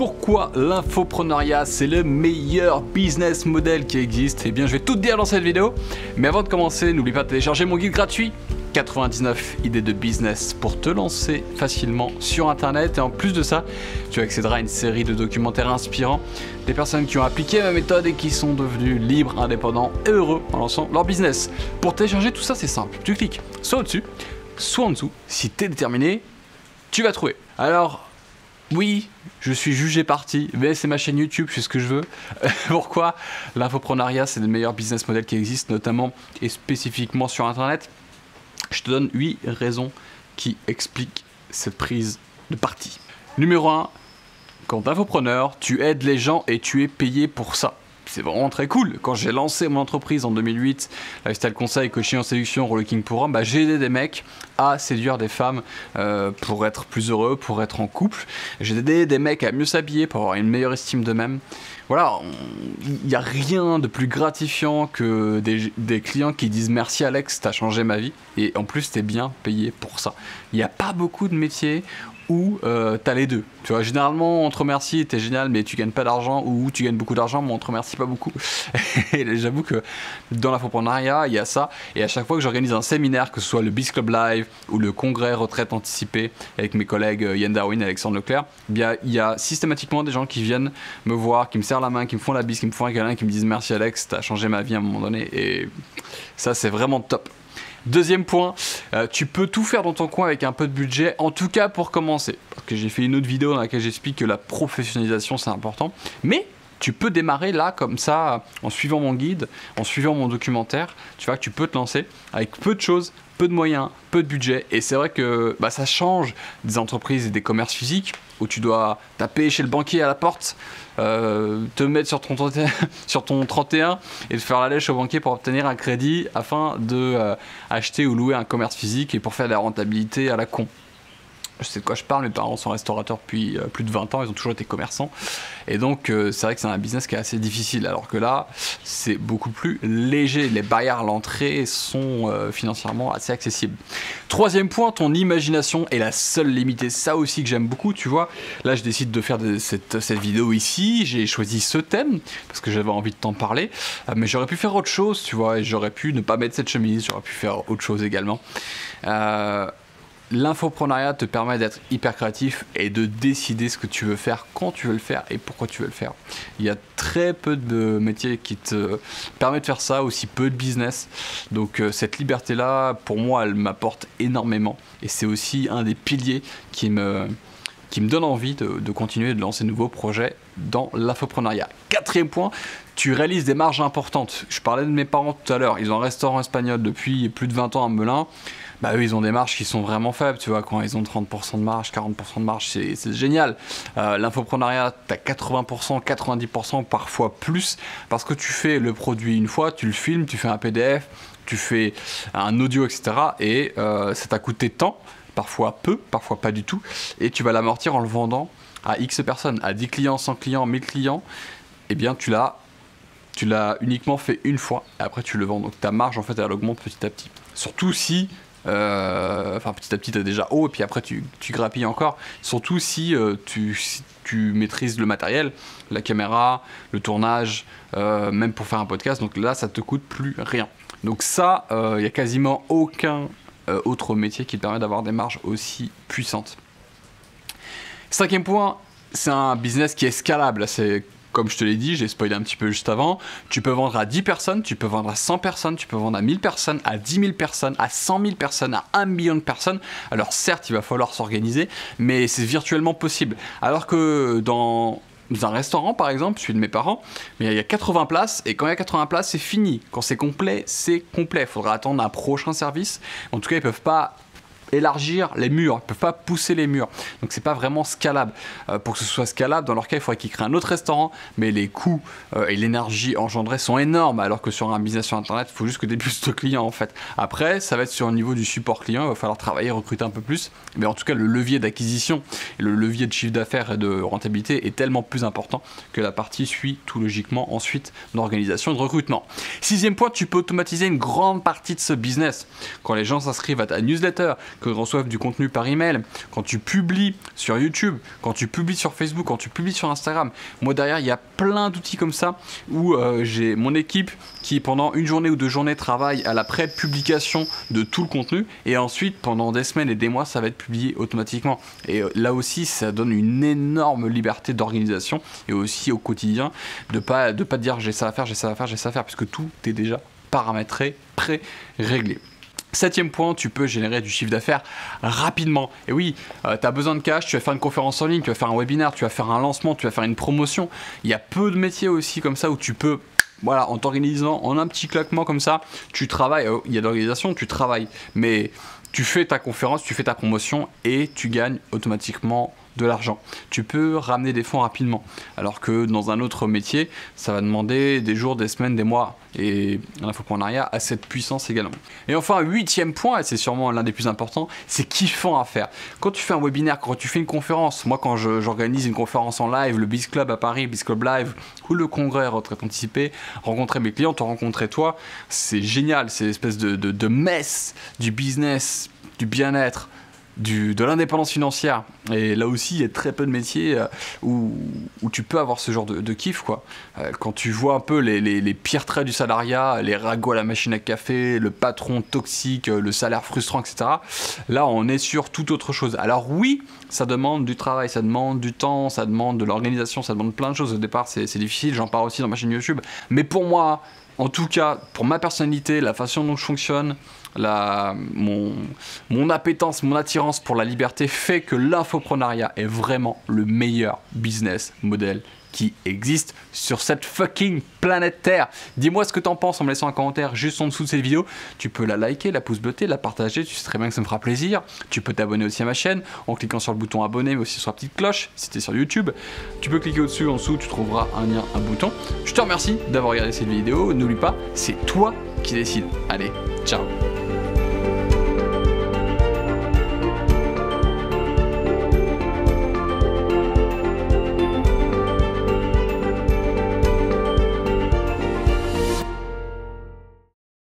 Pourquoi l'infopreneuriat c'est le meilleur business model qui existe? Eh bien, je vais tout te dire dans cette vidéo. Mais avant de commencer, n'oublie pas de télécharger mon guide gratuit 99 idées de business pour te lancer facilement sur internet. Et en plus de ça, tu accéderas à une série de documentaires inspirants des personnes qui ont appliqué ma méthode et qui sont devenus libres, indépendants et heureux en lançant leur business. Pour télécharger tout ça, c'est simple. Tu cliques soit au-dessus, soit en dessous. Si tu es déterminé, tu vas trouver. Alors, oui, je suis jugé parti, mais c'est ma chaîne YouTube, je fais ce que je veux. Pourquoi l'infopreneuriat, c'est le meilleur business model qui existe, notamment et spécifiquement sur internet? Je te donne 8 raisons qui expliquent cette prise de parti. Numéro 1, quand t'es infopreneur, tu aides les gens et tu es payé pour ça. C'est vraiment très cool. Quand j'ai lancé mon entreprise en 2008, Lifestyle Conseil, Coaching en Séduction, Relooking pour Hommes, j'ai aidé des mecs à séduire des femmes pour être plus heureux, pour être en couple. J'ai aidé des mecs à mieux s'habiller pour avoir une meilleure estime d'eux-mêmes. Voilà, il n'y a rien de plus gratifiant que des clients qui disent « Merci Alex, t'as changé ma vie » et en plus t'es bien payé pour ça. Il n'y a pas beaucoup de métiers où t'as les deux. Tu vois, généralement on te remercie, t'es génial, mais tu gagnes pas d'argent, ou tu gagnes beaucoup d'argent, mais on te remercie pas beaucoup. Et j'avoue que dans l'infopreneuriat, il y a ça. Et à chaque fois que j'organise un séminaire, que ce soit le Biz Club Live ou le congrès retraite anticipée avec mes collègues Yann Darwin et Alexandre Leclerc, bien, il y a systématiquement des gens qui viennent me voir, qui me serrent la main, qui me font la bise, qui me font un câlin, qui me disent merci Alex, t'as changé ma vie à un moment donné. Et ça, c'est vraiment top. Deuxième point, tu peux tout faire dans ton coin avec un peu de budget, en tout cas pour commencer. Parce que j'ai fait une autre vidéo dans laquelle j'explique que la professionnalisation c'est important. Mais tu peux démarrer là comme ça, en suivant mon guide, en suivant mon documentaire. Tu vois que tu peux te lancer avec peu de choses, peu de moyens, peu de budget. Et c'est vrai que ça change des entreprises et des commerces physiques où tu dois taper chez le banquier à la porte, te mettre sur ton 31 et te faire la lèche au banquier pour obtenir un crédit afin de acheter ou louer un commerce physique et pour faire de la rentabilité à la con. Je sais de quoi je parle, mes parents sont restaurateurs depuis plus de 20 ans, ils ont toujours été commerçants. Et donc c'est vrai que c'est un business qui est assez difficile, alors que là, c'est beaucoup plus léger. Les barrières à l'entrée sont financièrement assez accessibles. Troisième point, ton imagination est la seule limitée. Ça aussi que j'aime beaucoup, tu vois. Là, je décide de faire cette vidéo ici. J'ai choisi ce thème parce que j'avais envie de t'en parler. Mais j'aurais pu faire autre chose, tu vois. Et j'aurais pu ne pas mettre cette chemise, j'aurais pu faire autre chose également. L'infopreneuriat te permet d'être hyper créatif et de décider ce que tu veux faire, quand tu veux le faire et pourquoi tu veux le faire. Il y a très peu de métiers qui te permettent de faire ça, aussi peu de business. Donc cette liberté-là, pour moi, elle m'apporte énormément. Et c'est aussi un des piliers qui me donne envie de continuer de lancer de nouveaux projets dans l'infopreneuriat. Quatrième point, tu réalises des marges importantes. Je parlais de mes parents tout à l'heure, ils ont un restaurant espagnol depuis plus de 20 ans à Melun. Eux, ils ont des marges qui sont vraiment faibles, tu vois, quand ils ont 30% de marge, 40% de marge, c'est génial. L'infopreneuriat, tu as 80%, 90%, parfois plus, parce que tu fais le produit une fois, tu le filmes, tu fais un PDF, tu fais un audio, etc. Et ça t'a coûté de temps, parfois peu, parfois pas du tout, et tu vas l'amortir en le vendant à X personnes, à 10 clients, 100 clients, 1000 clients, eh bien tu l'as uniquement fait une fois, et après tu le vends. Donc ta marge, en fait, elle augmente petit à petit. Surtout si... petit à petit, tu es déjà haut, et puis après tu grappilles encore. Surtout si tu maîtrises le matériel, la caméra, le tournage, même pour faire un podcast. Donc là, ça te coûte plus rien. Donc ça, il n'y a quasiment aucun autre métier qui te permet d'avoir des marges aussi puissantes. Cinquième point, c'est un business qui est scalable. C'est comme je te l'ai dit, j'ai spoilé un petit peu juste avant, tu peux vendre à 10 personnes, tu peux vendre à 100 personnes, tu peux vendre à 1000 personnes, à 10 000 personnes, à 100 000 personnes, à 1 million de personnes. Alors certes, il va falloir s'organiser, mais c'est virtuellement possible. Alors que dans un restaurant, par exemple, celui de mes parents, mais il y a 80 places, et quand il y a 80 places, c'est fini. Quand c'est complet, c'est complet. Il faudra attendre un prochain service. En tout cas, ils ne peuvent pas élargir les murs, ils ne peuvent pas pousser les murs, donc c'est pas vraiment scalable. Pour que ce soit scalable, dans leur cas il faudrait qu'ils créent un autre restaurant, mais les coûts et l'énergie engendrée sont énormes, alors que sur un business sur internet il faut juste que des plus de clients en fait. Après ça va être sur le niveau du support client, il va falloir travailler, recruter un peu plus, mais en tout cas le levier d'acquisition et le levier de chiffre d'affaires et de rentabilité est tellement plus important que la partie suit tout logiquement ensuite d'organisation et de recrutement. Sixième point, tu peux automatiser une grande partie de ce business. Quand les gens s'inscrivent à ta newsletter, qu'ils reçoivent du contenu par email, quand tu publies sur YouTube, quand tu publies sur Facebook, quand tu publies sur Instagram. Moi derrière, il y a plein d'outils comme ça où j'ai mon équipe qui pendant une journée ou 2 journées travaille à la pré-publication de tout le contenu et ensuite pendant des semaines et des mois, ça va être publié automatiquement. Et là aussi, ça donne une énorme liberté d'organisation et aussi au quotidien de pas te dire j'ai ça à faire, j'ai ça à faire, j'ai ça à faire, puisque tout est déjà paramétré, pré-réglé. 7e point, tu peux générer du chiffre d'affaires rapidement. Et oui, tu as besoin de cash, tu vas faire une conférence en ligne, tu vas faire un webinaire, tu vas faire un lancement, tu vas faire une promotion. Il y a peu de métiers aussi comme ça où tu peux, voilà, en t'organisant, en un petit claquement comme ça, tu travailles. Il y a de l'organisation, tu travailles. Mais tu fais ta conférence, tu fais ta promotion et tu gagnes automatiquement de l'argent. Tu peux ramener des fonds rapidement. Alors que dans un autre métier, ça va demander des jours, des semaines, des mois. Et l'infoprenariat a cette puissance également. Et enfin, 8e point, et c'est sûrement l'un des plus importants, c'est kiffant à faire. Quand tu fais un webinaire, quand tu fais une conférence, moi quand j'organise une conférence en live, le Biz Club à Paris, Biz Club Live, ou le congrès retraite anticipée, rencontrer mes clients, te rencontrer toi, c'est génial, c'est l'espèce de messe du business, du bien-être, de l'indépendance financière. Et là aussi, il y a très peu de métiers où tu peux avoir ce genre de kiff, quoi. Quand tu vois un peu les pires traits du salariat, les ragots à la machine à café, le patron toxique, le salaire frustrant, etc. Là, on est sur toute autre chose. Alors oui, ça demande du travail, ça demande du temps, ça demande de l'organisation, ça demande plein de choses. Au départ, c'est difficile, j'en parle aussi dans ma chaîne YouTube. Mais pour moi, en tout cas, pour ma personnalité, la façon dont je fonctionne, mon appétence, mon attirance pour la liberté fait que l'infoprenariat est vraiment le meilleur business model qui existe sur cette fucking planète Terre. Dis-moi ce que t'en penses en me laissant un commentaire juste en dessous de cette vidéo. Tu peux la liker, la pouce bleutée, la partager, tu sais très bien que ça me fera plaisir. Tu peux t'abonner aussi à ma chaîne en cliquant sur le bouton abonner, mais aussi sur la petite cloche si t'es sur YouTube. Tu peux cliquer au-dessus, en dessous, tu trouveras un lien, un bouton. Je te remercie d'avoir regardé cette vidéo. N'oublie pas, c'est toi qui décides. Allez, ciao.